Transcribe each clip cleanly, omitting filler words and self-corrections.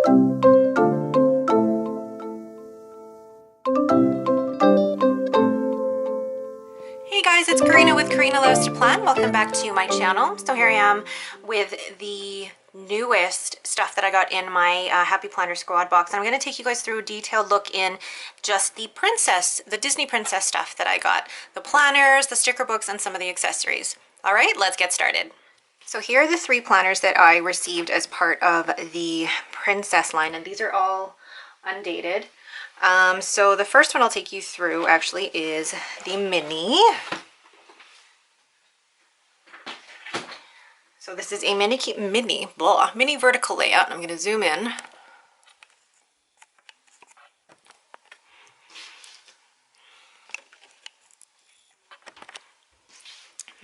Hey guys, it's Karina with Karina Loves to Plan. Welcome back to my channel. So here I am with the newest stuff that I got in my Happy Planner Squad box. And I'm going to take you guys through a detailed look in just the Disney princess stuff that I got. The planners, the sticker books, and some of the accessories. All right, let's get started. So here are the 3 planners that I received as part of the princess line, and these are all undated. So the first one I'll take you through actually is the mini. So this is a mini vertical layout. I'm going to zoom in.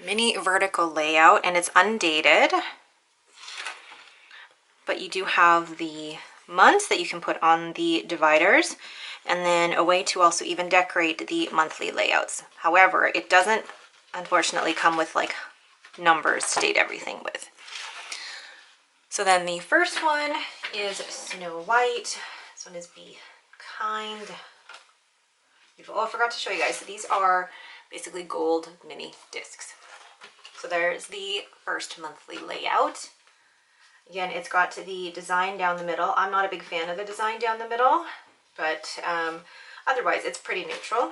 Mini vertical layout, and it's undated. But you do have the months that you can put on the dividers, and then a way to also even decorate the monthly layouts. However, it doesn't unfortunately come with like numbers to date everything with. So then the first one is Snow White. This one is Be Kind. Beautiful. Oh, I forgot to show you guys. So these are basically gold mini discs. So there's the first monthly layout. Again, it's got the design down the middle. I'm not a big fan of the design down the middle, but otherwise it's pretty neutral.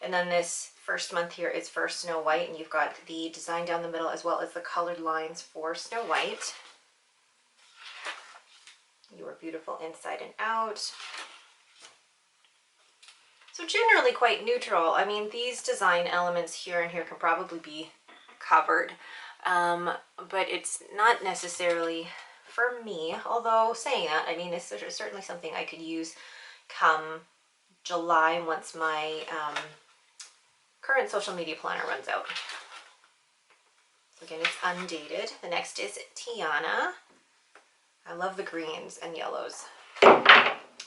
And then this first month here is for Snow White, and you've got the design down the middle as well as the colored lines for Snow White. You are beautiful inside and out. So generally quite neutral. I mean, these design elements here and here can probably be covered. But it's not necessarily for me, although saying that, I mean, it's certainly something I could use come July once my current social media planner runs out. So again, it's undated. The next is Tiana. I love the greens and yellows.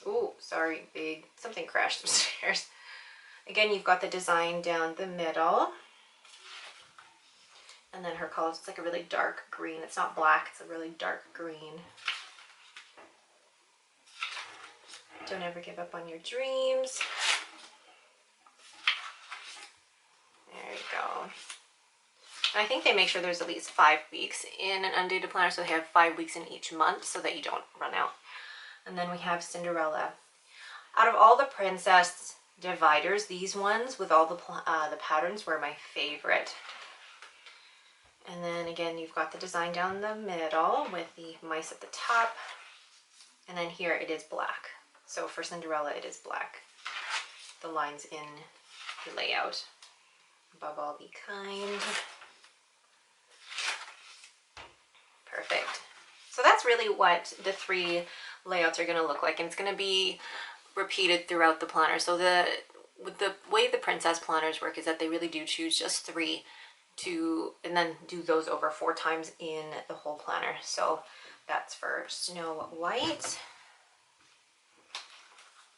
Ooh, sorry, something crashed upstairs. Again, you've got the design down the middle. And then her color, it's like a really dark green. It's not black, it's a really dark green. Don't ever give up on your dreams. There you go. And I think they make sure there's at least 5 weeks in an undated planner, so they have 5 weeks in each month so that you don't run out. And then we have Cinderella. Out of all the princess dividers, these ones with all the patterns were my favorite. And then again, you've got the design down the middle with the mice at the top. And then here it is black. So for Cinderella, it is black. The lines in the layout. Above all, be kind. Perfect. So that's really what the 3 layouts are going to look like. And it's going to be repeated throughout the planner. So with the way the princess planners work is that they really do choose just 3 and then do those over 4 times in the whole planner. So that's for Snow White.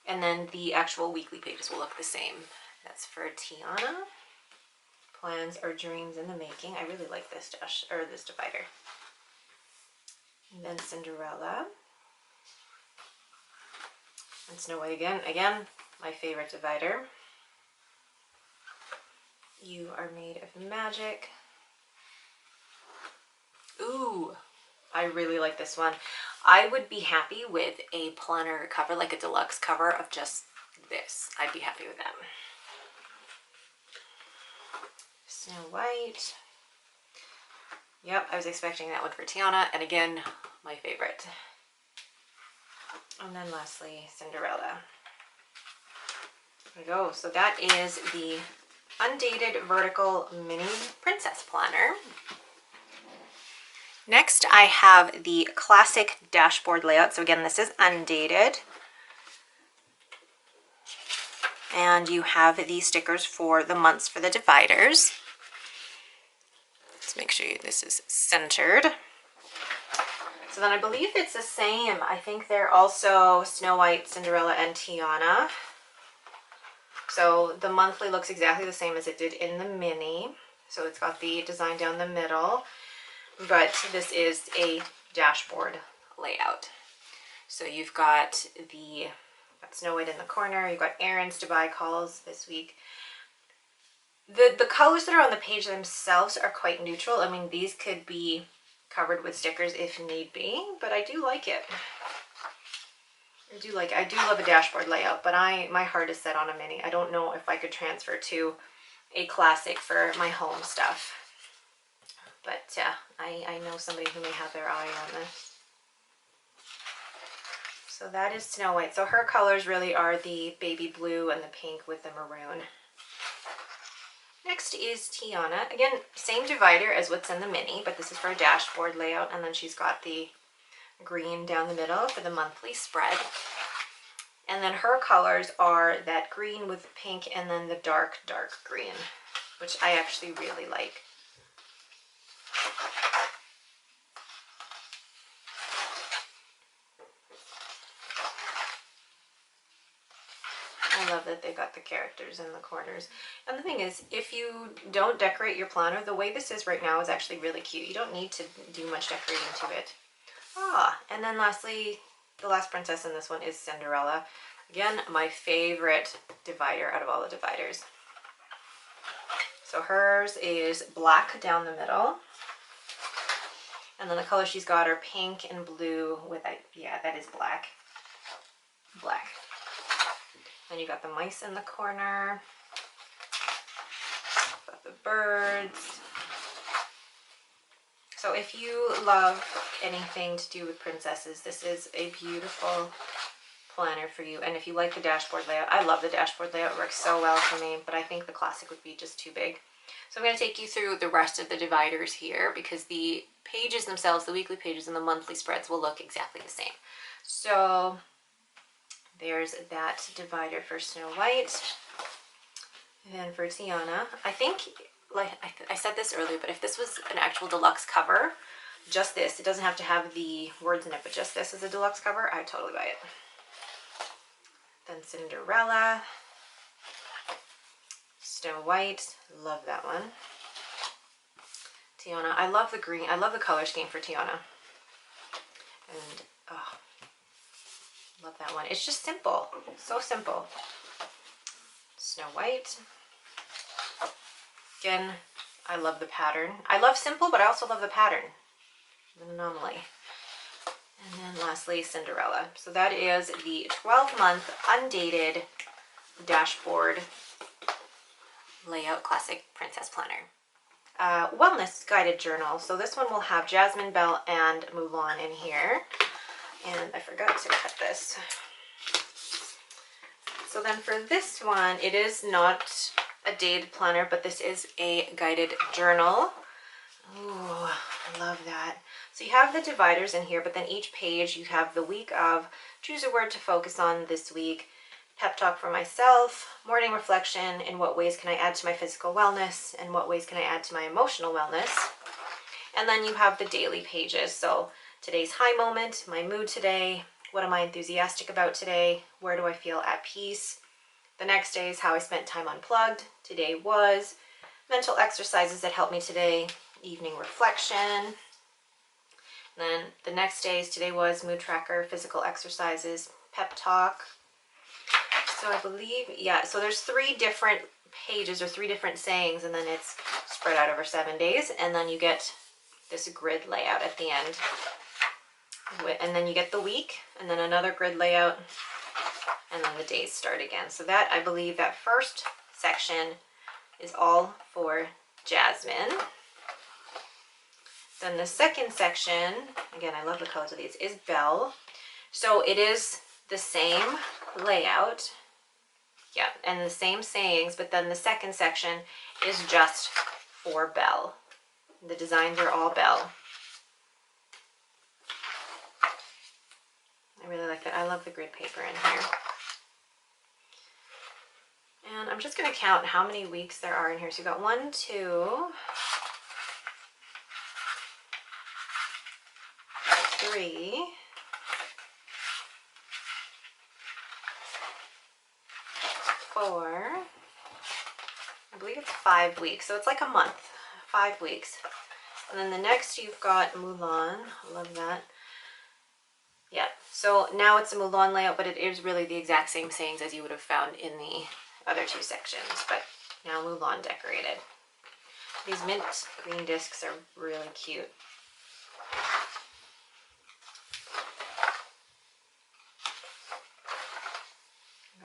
And then the actual weekly pages will look the same. That's for Tiana. Plans are dreams in the making. I really like this divider. And then Cinderella. And Snow White again. Again, my favorite divider. You are made of magic. Ooh, I really like this one. I would be happy with a planner cover, like a deluxe cover of just this. I'd be happy with that. Snow White. Yep, I was expecting that one for Tiana, and again, my favorite. And then lastly, Cinderella. There we go. So that is the undated vertical mini princess planner. Next, I have the classic dashboard layout. So again, this is undated. And you have these stickers for the months for the dividers. Let's make sure this is centered. So then I believe it's the same. I think they're also Snow White, Cinderella, and Tiana. So the monthly looks exactly the same as it did in the mini. So it's got the design down the middle, but this is a dashboard layout. So you've got Snow White in the corner. You've got errands to buy, calls this week. The colors that are on the page themselves are quite neutral. I mean, these could be covered with stickers if need be, but I do like it. I do love a dashboard layout, but my heart is set on a mini. I don't know if I could transfer to a classic for my home stuff. But I know somebody who may have their eye on this. So that is Snow White. So her colors really are the baby blue and the pink with the maroon. Next is Tiana. Again, same divider as what's in the mini, but this is for a dashboard layout. And then she's got the green down the middle for the monthly spread. And then her colors are that green with pink and then the dark, dark green, which I actually really like. I love that they've got the characters in the corners. And the thing is, if you don't decorate your planner, the way this is right now is actually really cute. You don't need to do much decorating to it. And then lastly, the last princess in this one is Cinderella. Again, my favorite divider out of all the dividers. So hers is black down the middle. And then the colors she's got are pink and blue with, yeah, that is black. Black. Then you got the mice in the corner. Got the birds. So if you love anything to do with princesses, this is a beautiful planner for you. And if you like the dashboard layout, I love the dashboard layout. It works so well for me, but I think the classic would be just too big. So I'm going to take you through the rest of the dividers here because the pages themselves, the weekly pages and the monthly spreads will look exactly the same. So there's that divider for Snow White. And then for Tiana, I think, like I said this earlier, but if this was an actual deluxe cover, just this, it doesn't have to have the words in it, but just this as a deluxe cover, I'd totally buy it. Then Cinderella, Snow White, love that one. Tiana, I love the green, I love the color scheme for Tiana. And, oh, love that one. It's just simple, so simple. Snow White. Again, I love the pattern. I love simple, but I also love the pattern. An anomaly. And then lastly, Cinderella. So that is the 12-month undated dashboard layout classic princess planner. Wellness guided journal. So this one will have Jasmine, Belle, and Mulan in here. And I forgot to cut this. So then for this one, it is not a dated planner, but this is a guided journal. Ooh, I love that. So you have the dividers in here, but then each page you have the week of, choose a word to focus on this week, pep talk for myself, morning reflection, in what ways can I add to my physical wellness, and what ways can I add to my emotional wellness. And then you have the daily pages. So today's high moment, my mood today, what am I enthusiastic about today, where do I feel at peace. The next day is how I spent time unplugged. Today was mental exercises that helped me today, evening reflection. Then the next day is today was mood tracker, physical exercises, pep talk. So I believe, yeah, so there's 3 different pages or 3 different sayings, and then it's spread out over 7 days, and then you get this grid layout at the end. And then you get the week, and then another grid layout, and then the days start again. So that, I believe that first section is all for Jasmine. Then the second section, again, I love the colors of these, is Belle. So it is the same layout, yeah, and the same sayings, but then the second section is just for Belle. The designs are all Belle. I really like that. I love the grid paper in here. And I'm just going to count how many weeks there are in here. So you've got 1, 2, 3, 4, I believe it's 5 weeks. So it's like a month, 5 weeks. And then the next you've got Mulan. I love that. Yeah, So now it's a Mulan layout, but it is really the exact same sayings as you would have found in the other two sections, but now Mulan decorated. These mint green discs are really cute.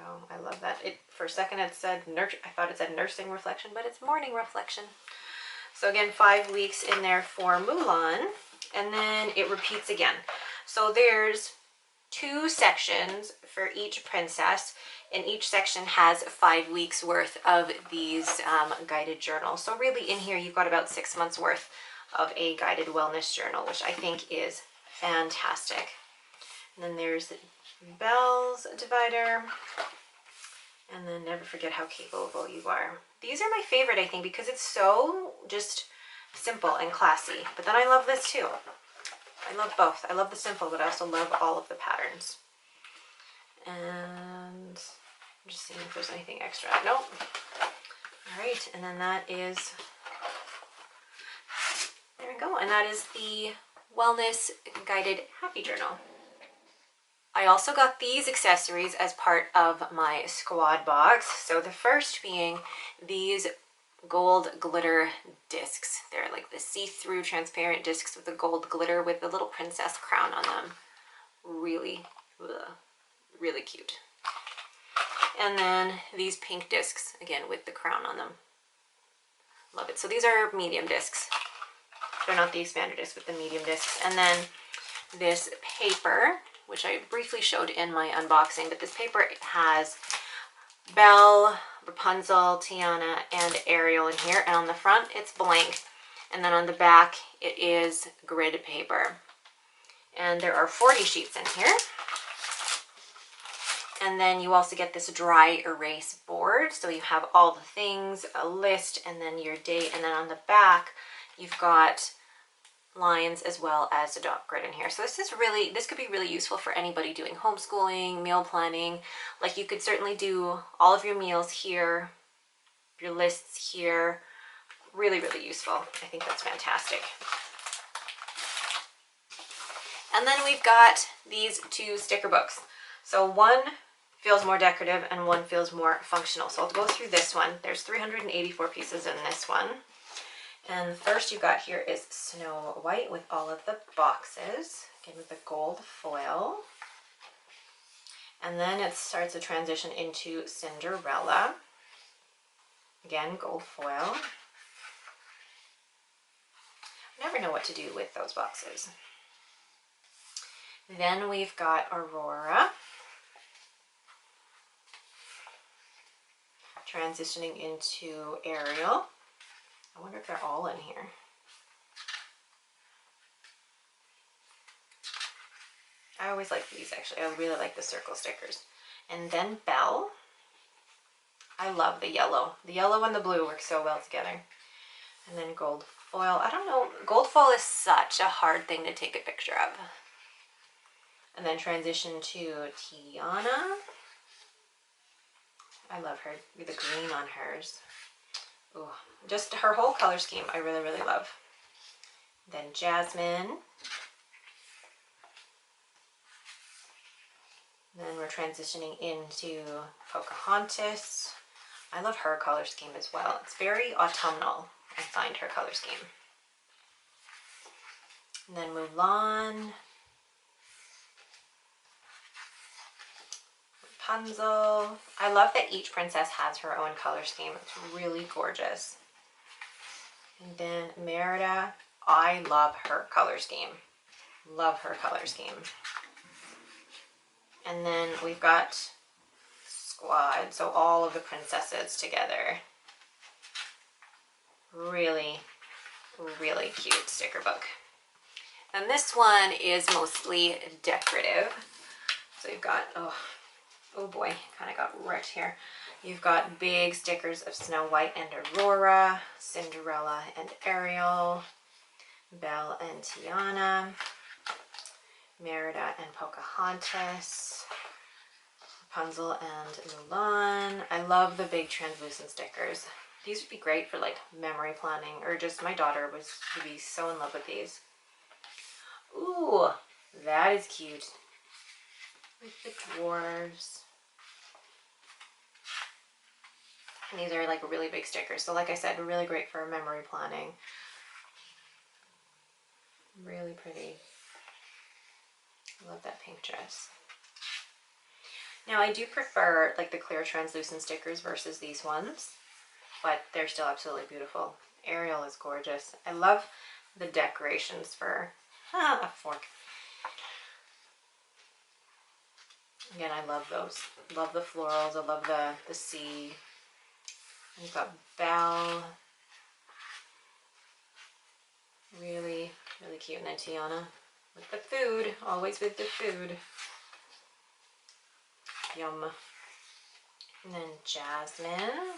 Oh, I love that. For a second it said I thought it said nursing reflection, but it's morning reflection. So again, 5 weeks in there for Mulan, and then it repeats again. So there's 2 sections for each princess, and each section has 5 weeks worth of these guided journals. So really in here you've got about 6 months worth of a guided wellness journal, which I think is fantastic. And then there's Belle's divider, and then never forget how capable you are. These are my favorite, I think, because it's so just simple and classy. But then I love this too. I love both. I love the simple, but I also love all of the patterns. And I'm just seeing if there's anything extra. Nope. All right, and then that is, there we go. And that is the Wellness Guided Happy Journal. I also got these accessories as part of my squad box. So the first being these gold glitter discs. They're like the see-through transparent discs with the gold glitter with the little princess crown on them. Really, really cute. And then these pink discs, again, with the crown on them. Love it. So these are medium discs. They're not the expander discs, but the medium discs. And then this paper, which I briefly showed in my unboxing, but this paper has Belle, Rapunzel, Tiana, and Ariel in here. And on the front, it's blank. And then on the back, it is grid paper. And there are 40 sheets in here. And then you also get this dry erase board. So you have all the things, a list, and then your date. And then on the back, you've got lines as well as a dot grid in here. So this could be really useful for anybody doing homeschooling, meal planning. Like you could certainly do all of your meals here, your lists here. Really, really useful. I think that's fantastic. And then we've got these 2 sticker books. So one feels more decorative and one feels more functional. So I'll go through this one. There's 384 pieces in this one. And the first you've got here is Snow White with all of the boxes, again with the gold foil. And then it starts a transition into Cinderella. Again, gold foil. I never know what to do with those boxes. Then we've got Aurora. Transitioning into Ariel. I wonder if they're all in here. I always like these, actually. I really like the circle stickers. And then Belle. I love the yellow. The yellow and the blue work so well together. And then gold foil. I don't know. Gold foil is such a hard thing to take a picture of. And then transition to Tiana. I love her with the green on hers. Ooh, just her whole color scheme I really, really love. Then Jasmine. Then we're transitioning into Pocahontas. I love her color scheme as well. It's very autumnal, I find her color scheme. And then Mulan. Rapunzel. I love that each princess has her own color scheme. It's really gorgeous. And then Merida. I love her color scheme. Love her color scheme. And then we've got Squad, so all of the princesses together. Really, really cute sticker book. And this one is mostly decorative. So you've got, oh boy, kind of got wrecked here. You've got big stickers of Snow White and Aurora, Cinderella and Ariel, Belle and Tiana, Merida and Pocahontas, Rapunzel and Mulan. I love the big translucent stickers. These would be great for like memory planning, or just my daughter would be so in love with these. Ooh, that is cute. with the dwarves. And these are like really big stickers. So like I said, really great for memory planning. Really pretty. I love that pink dress. Now I do prefer like the clear translucent stickers versus these ones, but they're still absolutely beautiful. Ariel is gorgeous. I love the decorations for a fork. Again, I love those. Love the florals. I love the sea. And you've got Belle. Really, really cute. And then Tiana with the food. Always with the food. Yum. And then Jasmine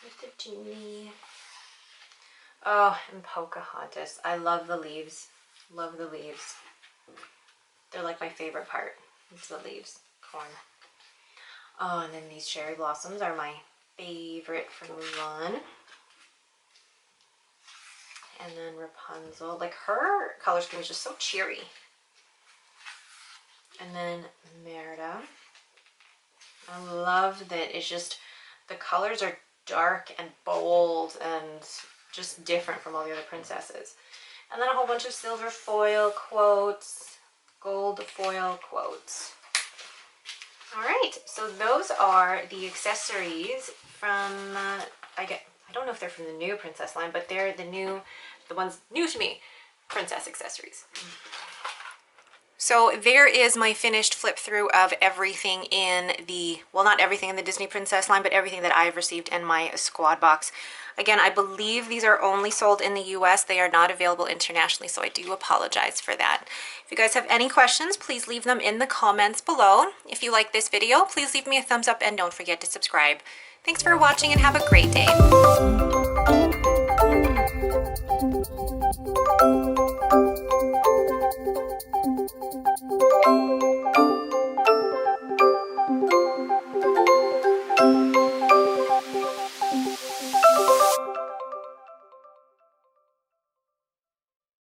with the toonie. Oh, and Pocahontas. I love the leaves. Love the leaves. They're like my favorite part. It's the leaves. Corn. Oh, and then these cherry blossoms are my favorite from Mulan. And then Rapunzel. Like her color scheme is just so cheery. And then Merida. I love that it's just, the colors are dark and bold and just different from all the other princesses. And then a whole bunch of silver foil quotes, gold foil quotes. All right, so those are the accessories from, I don't know if they're from the new princess line, but they're the ones new to me, princess accessories. So there is my finished flip through of everything in the, well, not everything in the Disney Princess line, but everything that I have received in my squad box. Again, I believe these are only sold in the US. They are not available internationally, so I do apologize for that. If you guys have any questions, please leave them in the comments below. If you like this video, please leave me a thumbs up and don't forget to subscribe. Thanks for watching and have a great day.